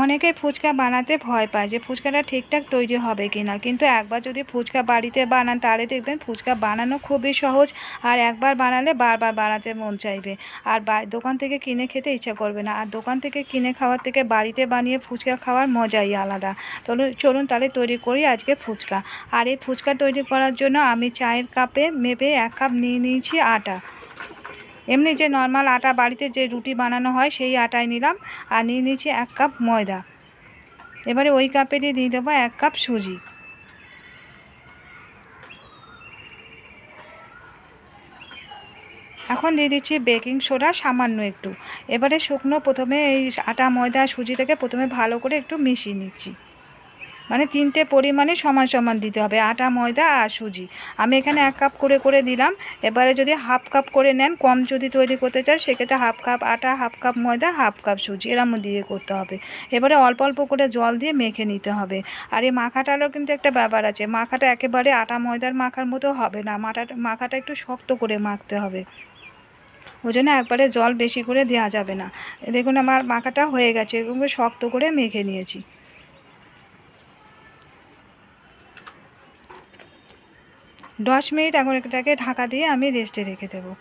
অনেকেই ফুচকা বানাতে ভয় পায় যে ফুচকাটা ঠিকঠাক তৈরি হবে কিনা, কিন্তু একবার যদি ফুচকা বাড়িতে বানান তাহলে দেখবেন ফুচকা বানানো খুবই সহজ। আর একবার বানালে বারবার বানাতে মন চাইবে, আর দোকান থেকে কিনে খেতে ইচ্ছা করবে না। আর দোকান থেকে কিনে খাওয়ার থেকে বাড়িতে বানিয়ে ফুচকা খাওয়ার মজাই আলাদা। চলুন তাহলে তৈরি করি আজকে ফুচকা। আর এই ফুচকা তৈরি করার জন্য আমি চায়ের কাপে মেপে 1 কাপ নিয়ে নিয়েছি আটা। এমনি যে নর্মাল আটা বাড়িতে যে রুটি বানানো হয় সেই আটাই নিলাম। আর নিয়ে নিয়েছি 1 কাপ ময়দা। এবারে ওই কাপেরই দিয়ে দেবো 1 কাপ সুজি। এখন দিয়ে দিচ্ছি বেকিং সোডা সামান্য একটু। এবারে প্রথমে এই আটা ময়দা সুজিটাকে প্রথমে ভালো করে একটু মিশিয়ে নিচ্ছি। মানে 3টে পরিমাণে সমান সমান দিতে হবে, আটা ময়দা আর সুজি। আমি এখানে 1 কাপ করে করে দিলাম। এবারে যদি হাফ কাপ করে নেন, কম যদি তৈরি করতে চান সেক্ষেত্রে হাফ কাপ আটা, হাফ কাপ ময়দা, হাফ কাপ সুজি এরম দিয়ে করতে হবে। এবারে অল্প অল্প করে জল দিয়ে মেখে নিতে হবে। আর এই মাখাটারও কিন্তু একটা ব্যাপার আছে, মাখাটা একেবারে আটা ময়দার মাখার মতো হবে না, মাখাটা একটু শক্ত করে মাখতে হবে। ওই জন্য একবারে জল বেশি করে দেওয়া যাবে না। দেখুন আমার মাখাটা হয়ে গেছে, এরকম শক্ত করে মেখে নিয়েছি। 10 মিনিট এখন এটাকে ঢাকা দিয়ে আমি রেস্টে রেখে দেবো।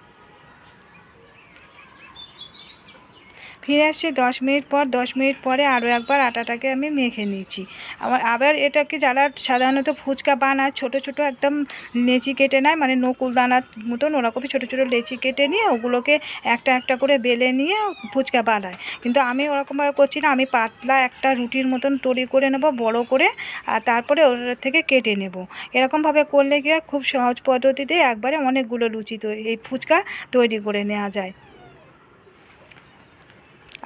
ফিরে আসছি 10 মিনিট পর। 10 মিনিট পরে আরও একবার আটাটাকে আমি মেখে নিয়েছি। আবার এটাকে যারা সাধারণত ফুচকা বানায় ছোট ছোট একদম লেচি কেটে নেয়, মানে নকুল দানার মতন ওরকমই ছোট ছোট লেচি কেটে নিয়ে ওগুলোকে একটা একটা করে বেলে নিয়ে ফুচকা বানায়। কিন্তু আমি ওরকমভাবে করছি না, আমি পাতলা একটা রুটির মতন তৈরি করে নেব বড় করে, আর তারপরে ওর থেকে কেটে নেব। এরকমভাবে করলে গিয়ে খুব সহজ পদ্ধতিতে একবারে অনেকগুলো লুচি এই ফুচকা তৈরি করে নেওয়া যায়।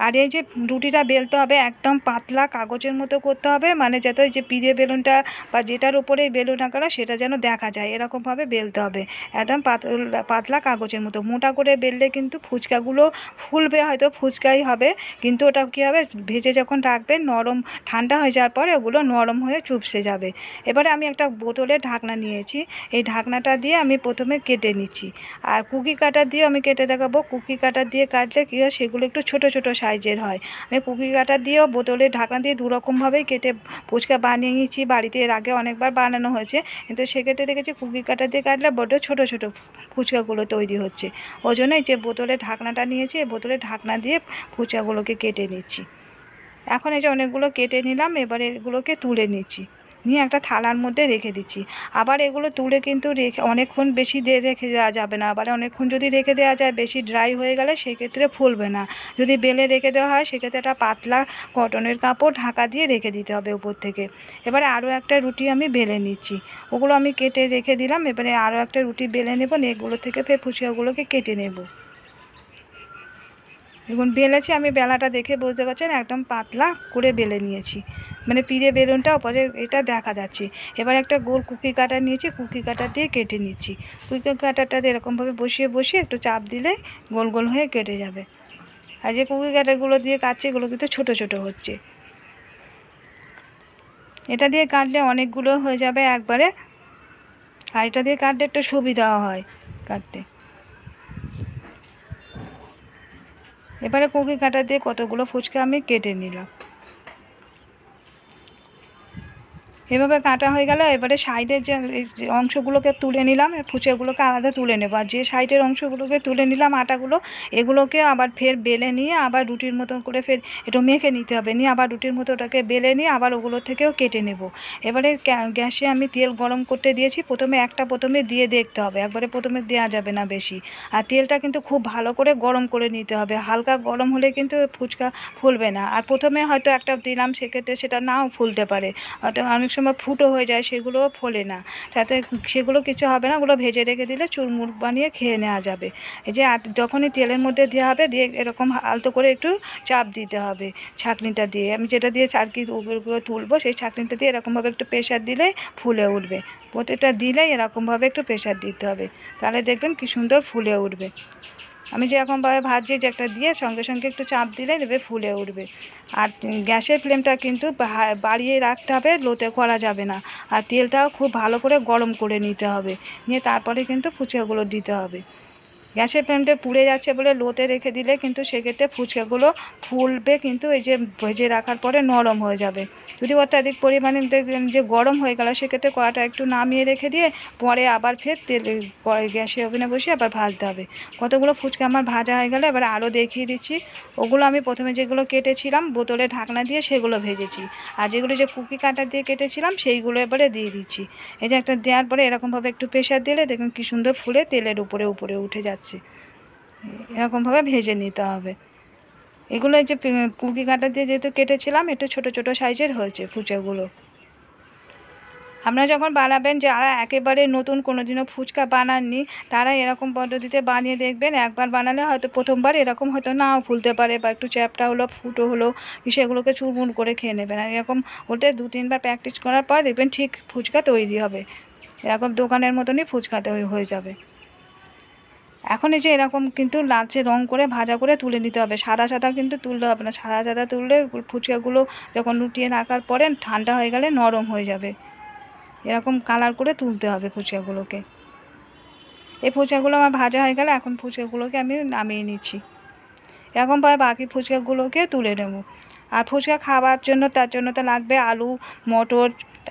আর এই যে রুটিটা বেলতে হবে একদম পাতলা কাগজের মতো করতে হবে, মানে যাতে ওই যে পিঠে বেলুনটা বা যেটার উপরে বেলুন আঁকানো সেটা যেন দেখা যায় এরকমভাবে বেলতে হবে। একদম পাতলা কাগজের মতো। মোটা করে বেললে কিন্তু ফুচকাগুলো ফুলবে, হয়তো ফুচকাই হবে, কিন্তু ওটা কী হবে, ভেজে যখন রাখবেন নরম ঠান্ডা হয়ে যাওয়ার পরে ওগুলো নরম হয়ে চুপসে যাবে। এবারে আমি একটা বোতলের ঢাকনা নিয়েছি, এই ঢাকনাটা দিয়ে আমি প্রথমে কেটে নিচ্ছি। আর কুকি কাটার দিয়ে আমি কেটে দেখাবো। কুকি কাটার দিয়ে কাটলে কী হয়, সেগুলো একটু ছোটো ছোটো সাইজের হয়। আমি কুকি কাটার দিয়েও বোতলের ঢাকনা দিয়ে দুরকমভাবেই কেটে ফুচকা বানিয়ে নিয়েছি বাড়িতে, এর আগে অনেকবার বানানো হয়েছে, কিন্তু সেক্ষেত্রে দেখেছি কুকি কাটার দিয়ে কাটলে বড্ড ছোটো ছোটো ফুচকাগুলো তৈরি হচ্ছে। ওই জন্যই যে বোতলের ঢাকনাটা নিয়েছি, এই বোতলের ঢাকনা দিয়ে ফুচকাগুলোকে কেটে নিচ্ছি। এখন এই যে অনেকগুলো কেটে নিলাম, এবারে এগুলোকে তুলে নিচ্ছি, নিয়ে একটা থালার মধ্যে রেখে দিচ্ছি। আবার এগুলো তুলে কিন্তু অনেকক্ষণ বেশি রেখে দেওয়া যাবে না। আবার অনেকক্ষণ যদি রেখে দেওয়া যায় বেশি ড্রাই হয়ে গেলে সেক্ষেত্রে ফুলবে না। যদি বেলে রেখে দেওয়া হয় সেক্ষেত্রে একটা পাতলা কটনের কাপড় ঢাকা দিয়ে রেখে দিতে হবে উপর থেকে। এবারে আরও একটা রুটি আমি বেলে নিচ্ছি, ওগুলো আমি কেটে রেখে দিলাম। এবারে আরও একটা রুটি বেলে নেব, এগুলো থেকে ফের ফুচকাগুলোকে কেটে নেব। দেখুন বেলেছি আমি, বেলাটা দেখে বুঝতে পারছেন একদম পাতলা করে বেলে নিয়েছি, মানে পিঠে বেলুনটা ওপরে এটা দেখা যাচ্ছে। এবার একটা গোল কুকি কাটার নিয়েছি, কুকি কাটার দিয়ে কেটে নিচ্ছি। কুকি কাটারটা দিয়ে এরকমভাবে বসিয়ে বসিয়ে একটু চাপ দিলে গোল গোল হয়ে কেটে যাবে। আর যে কুকি কাটারগুলো দিয়ে কাটছে এগুলো কিন্তু ছোটো ছোটো হচ্ছে। এটা দিয়ে কাটলে অনেকগুলো হয়ে যাবে একবারে, আর এটা দিয়ে কাটলে একটু সুবিধাও হয় কাটতে। এবারে কুকি কাটা দিয়ে কতগুলো ফুচকা আমি কেটে নিলাম। এভাবে কাটা হয়ে গেল। এবারে সাইডের যে অংশগুলোকে তুলে নিলাম, ফুচকাগুলোকে আলাদা তুলে নেব। আর যে সাইডের অংশগুলোকে তুলে নিলাম আটাগুলো, এগুলোকে আবার ফের বেলে নিয়ে আবার রুটির মতন করে ফের একটু মেখে নিতে হবে, নিয়ে আবার রুটির মতো ওটাকে বেলে নিয়ে আবার ওগুলো থেকেও কেটে নেব। এবারে গ্যাসে আমি তেল গরম করতে দিয়েছি। প্রথমে দিয়ে দেখতে হবে, একবারে প্রথমে দেওয়া যাবে না বেশি। আর তেলটা কিন্তু খুব ভালো করে গরম করে নিতে হবে, হালকা গরম হলে কিন্তু ফুচকা ফুলবে না। আর প্রথমে হয়তো একটা দিলাম, সেক্ষেত্রে সেটা নাও ফুলতে পারে, হয়তো অনেক সময় ফুটো হয়ে যায়, সেগুলোও ফোলে না। তাতে সেগুলো কিছু হবে না, ওগুলো ভেজে রেখে দিলে চুরমুর বানিয়ে খেয়ে নেওয়া যাবে। এই যে যখনই তেলের মধ্যে দেওয়া হবে, দিয়ে এরকম আলতো করে একটু চাপ দিতে হবে ছাঁকনিটা দিয়ে। আমি যেটা দিয়ে আর কি ওগুলো তুলবো সেই ছাঁকনিটা দিয়ে এরকমভাবে একটু প্রেশার দিলেই ফুলে উঠবে। প্রত্যেকটা দিলেই এরকমভাবে একটু প্রেশার দিতে হবে, তাহলে দেখবেন কি সুন্দর ফুলে উঠবে। আমি যেরকমভাবে ভাজছি যে একটা দিয়ে সঙ্গে সঙ্গে একটু চাপ দিলে দেবে ফুলে উঠবে। আর গ্যাসের ফ্লেমটা কিন্তু বাড়িয়ে রাখতে হবে, লোতে করা যাবে না। আর তেলটাও খুব ভালো করে গরম করে নিতে হবে, নিয়ে তারপরে কিন্তু ফুচকাগুলো দিতে হবে। গ্যাসের ফ্লেমটা পুড়ে যাচ্ছে বলে লোতে রেখে দিলে কিন্তু সেক্ষেত্রে ফুচকাগুলো ফুলবে, কিন্তু এই যে ভেজে রাখার পরে নরম হয়ে যাবে। যদি অত্যাধিক পরিমাণে দেখবেন যে গরম হয়ে গেল, সেক্ষেত্রে কড়াটা একটু নামিয়ে রেখে দিয়ে পরে আবার ফের গ্যাসে ওভেনে বসিয়ে আবার ভাজতে হবে। কতগুলো ফুচকা আমার ভাজা হয়ে গেলে এবার আরও দেখিয়ে দিচ্ছি। ওগুলো আমি প্রথমে যেগুলো কেটেছিলাম বোতলে ঢাকনা দিয়ে সেগুলো ভেজেছি, আর যেগুলো যে কুকি কাটার দিয়ে কেটেছিলাম সেইগুলো এবারে দিয়ে দিচ্ছি। এই যে একটা দেওয়ার পরে এরকমভাবে একটু প্রেশার দিলে দেখুন কী সুন্দর ফুলে তেলের উপরে উপরে উঠে যাচ্ছে। এরকমভাবে ভেজে নিতে হবে। এগুলো যে কুকি কাটা দিয়ে যেহেতু কেটেছিলাম একটু ছোট ছোট সাইজের হয়েছে ফুচকাগুলো। আপনারা যখন বানাবেন, যারা একেবারে নতুন কোনোদিনও ফুচকা বানাননি তারা এরকম পদ্ধতিতে বানিয়ে দেখবেন। একবার বানালে হয়তো প্রথমবার এরকম হয়তো নাও ফুলতে পারে, বা একটু চ্যাপটা হলো ফুটো হলো, সেগুলোকে চুরমুর করে খেয়ে নেবেন। আর এরকম ওটা 2-3বার প্র্যাকটিস করার পর দেখবেন ঠিক ফুচকা তৈরি হবে, এরকম দোকানের মতনই ফুচকা তৈরি হয়ে যাবে। এখন এই যে এরকম কিন্তু লালচে রং করে ভাজা করে তুলে নিতে হবে, সাদা সাদা কিন্তু তুললে হবে না। সাদা সাদা তুললে ফুচকাগুলো যখন লুটিয়ে রাখার পরে ঠান্ডা হয়ে গেলে নরম হয়ে যাবে। এরকম কালার করে তুলতে হবে ফুচকাগুলোকে। এই ফুচকাগুলো আমার ভাজা হয়ে গেলে এখন ফুচকাগুলোকে আমি নামিয়ে নিচ্ছি। এরকমভাবে বাকি ফুচকাগুলোকে তুলে নেব। আর ফুচকা খাওয়ার জন্য তার জন্য তো লাগবে আলু, মটর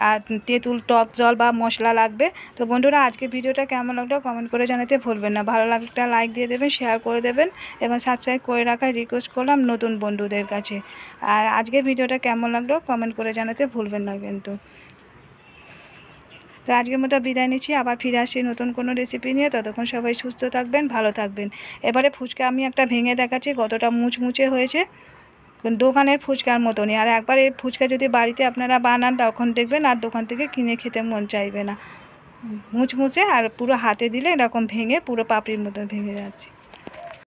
আর তেঁতুল টক জল বা মশলা লাগবে। তো বন্ধুরা, আজকে ভিডিওটা কেমন লাগলো কমেন্ট করে জানাতে ভুলবেন না। ভালো লাগলে একটা লাইক দিয়ে দেবেন, শেয়ার করে দেবেন এবং সাবস্ক্রাইব করে রাখার রিকোয়েস্ট করলাম নতুন বন্ধুদের কাছে। আর আজকের ভিডিওটা কেমন লাগলো কমেন্ট করে জানাতে ভুলবেন না কিন্তু। তো আজকের মতো বিদায় নিচ্ছি, আবার ফিরে আসি নতুন কোনো রেসিপি নিয়ে। ততক্ষণ সবাই সুস্থ থাকবেন, ভালো থাকবেন। এবারে ফুচকা আমি একটা ভেঙে দেখাচ্ছি কতটা মুচমুচে হয়েছে, দোকানের ফুচকার মতনই। আর একবার এই ফুচকা যদি বাড়িতে আপনারা বানান তখন দেখবেন আর দোকান থেকে কিনে খেতে মন চাইবে না। মুচমুচে আর পুরো হাতে দিলে এরকম ভেঙে পুরো পাপড়ির মতো ভেঙে যাচ্ছে।